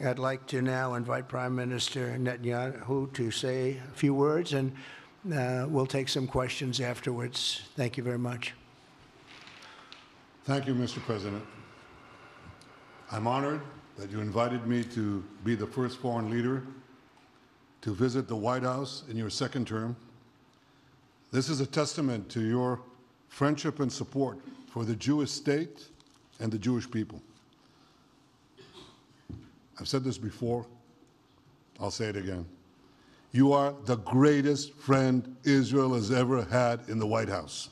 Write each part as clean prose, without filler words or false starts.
I'd like to now invite Prime Minister Netanyahu to say a few words, and we'll take some questions afterwards. Thank you very much. Thank you, Mr. President. I'm honored that you invited me to be the first foreign leader to visit the White House in your second term. This is a testament to your friendship and support for the Jewish state and the Jewish people. I've said this before, I'll say it again. You are the greatest friend Israel has ever had in the White House.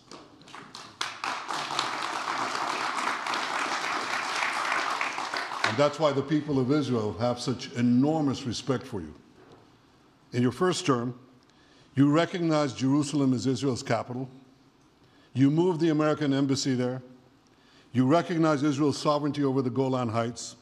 And that's why the people of Israel have such enormous respect for you. In your first term, you recognized Jerusalem as Israel's capital. You moved the American embassy there. You recognized Israel's sovereignty over the Golan Heights.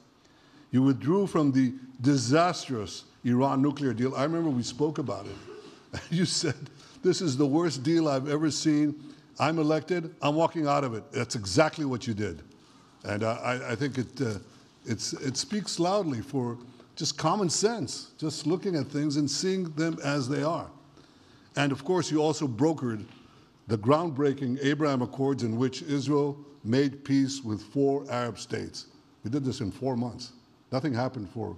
You withdrew from the disastrous Iran nuclear deal. I remember we spoke about it. You said, this is the worst deal I've ever seen. I'm elected, I'm walking out of it. That's exactly what you did. And I think it speaks loudly for just common sense, just looking at things and seeing them as they are. And of course, you also brokered the groundbreaking Abraham Accords in which Israel made peace with 4 Arab states. We did this in 4 months. Nothing happened for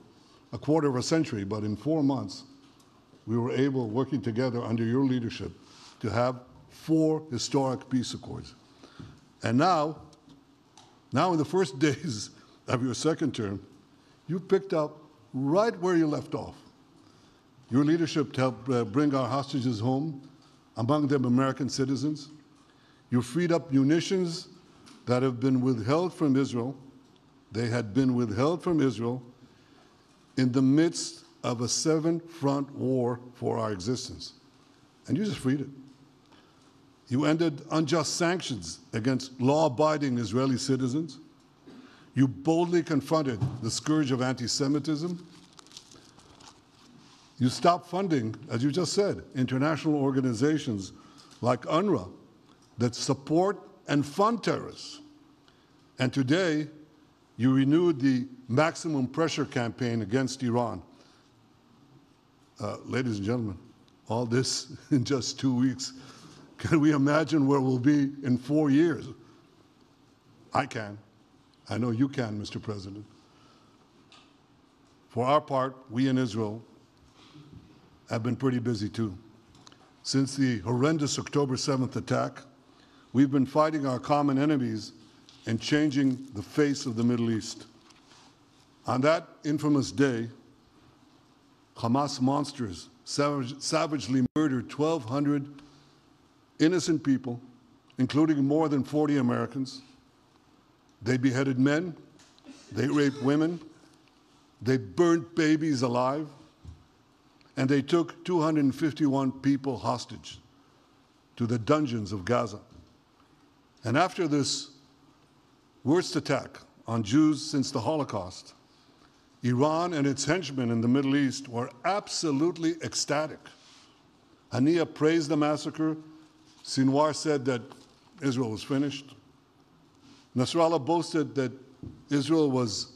a quarter of a century, but in 4 months, we were able, working together under your leadership, to have 4 historic peace accords. And now in the first days of your second term, you picked up right where you left off. Your leadership helped bring our hostages home, among them American citizens. You freed up munitions that have been withheld from Israel. They had been withheld from Israel in the midst of a 7-front war for our existence. And you just freed it. You ended unjust sanctions against law-abiding Israeli citizens. You boldly confronted the scourge of anti-Semitism. You stopped funding, as you just said, international organizations like UNRWA that support and fund terrorists. And today, you renewed the maximum pressure campaign against Iran. Ladies and gentlemen, all this in just 2 weeks. Can we imagine where we'll be in 4 years? I can. I know you can, Mr. President. For our part, we in Israel have been pretty busy too. Since the horrendous October 7th attack, we've been fighting our common enemies and changing the face of the Middle East. On that infamous day, Hamas monsters savagely murdered 1,200 innocent people, including more than 40 Americans. They beheaded men, they raped women, they burnt babies alive, and they took 251 people hostage to the dungeons of Gaza. And after this worst attack on Jews since the Holocaust, Iran and its henchmen in the Middle East were absolutely ecstatic. Haniya praised the massacre. Sinwar said that Israel was finished. Nasrallah boasted that Israel was,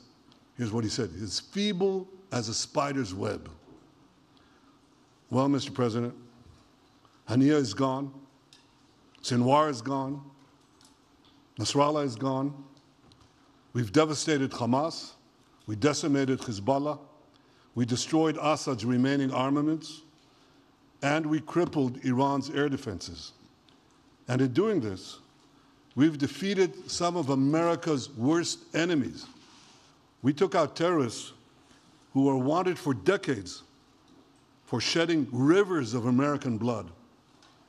here's what he said, as feeble as a spider's web. Well, Mr. President, Haniya is gone. Sinwar is gone. Nasrallah is gone. We've devastated Hamas. We decimated Hezbollah. We destroyed Assad's remaining armaments. And we crippled Iran's air defenses. And in doing this, we've defeated some of America's worst enemies. We took out terrorists who were wanted for decades for shedding rivers of American blood,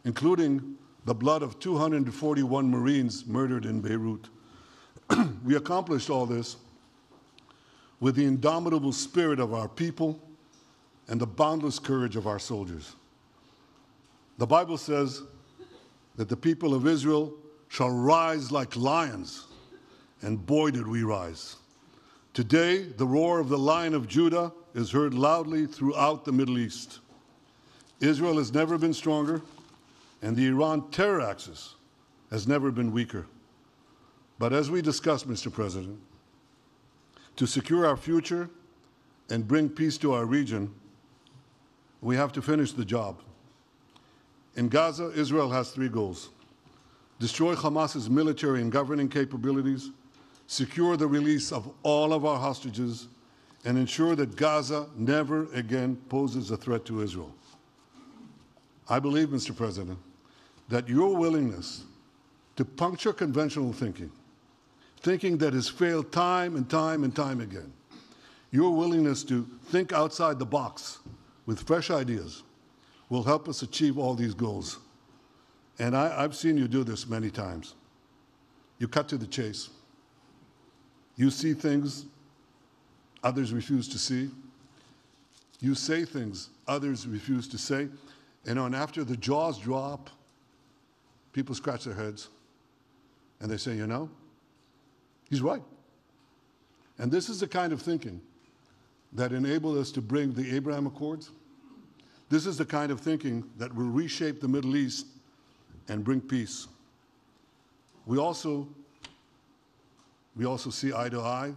including the blood of 241 Marines murdered in Beirut. We accomplished all this with the indomitable spirit of our people and the boundless courage of our soldiers. The Bible says that the people of Israel shall rise like lions, and boy did we rise. Today, the roar of the Lion of Judah is heard loudly throughout the Middle East. Israel has never been stronger, and the Iran terror axis has never been weaker. But as we discussed, Mr. President, to secure our future and bring peace to our region, we have to finish the job. In Gaza, Israel has 3 goals: destroy Hamas's military and governing capabilities, secure the release of all of our hostages, and ensure that Gaza never again poses a threat to Israel. I believe, Mr. President, that your willingness to puncture conventional thinking that has failed time and time and time again, your willingness to think outside the box with fresh ideas will help us achieve all these goals. And I've seen you do this many times. You cut to the chase. You see things others refuse to see. You say things others refuse to say. And after the jaws drop, people scratch their heads and they say, you know, he's right. And this is the kind of thinking that enabled us to bring the Abraham Accords. This is the kind of thinking that will reshape the Middle East and bring peace. We also see eye to eye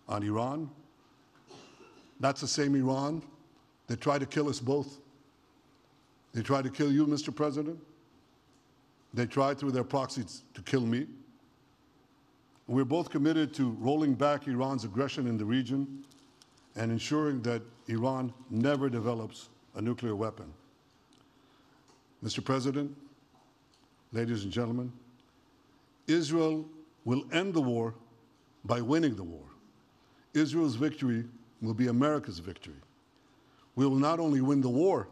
on Iran. That's the same Iran that tried to kill us both. They tried to kill you, Mr. President. They tried through their proxies to kill me. We're both committed to rolling back Iran's aggression in the region and ensuring that Iran never develops a nuclear weapon. Mr. President, ladies and gentlemen, Israel will end the war by winning the war. Israel's victory will be America's victory. We will not only win the war,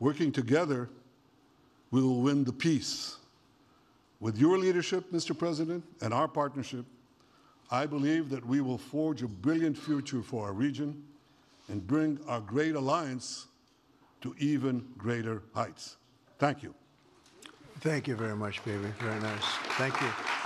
working together, we will win the peace. With your leadership, Mr. President, and our partnership, I believe that we will forge a brilliant future for our region and bring our great alliance to even greater heights. Thank you. Thank you very much, baby. Very nice. Thank you.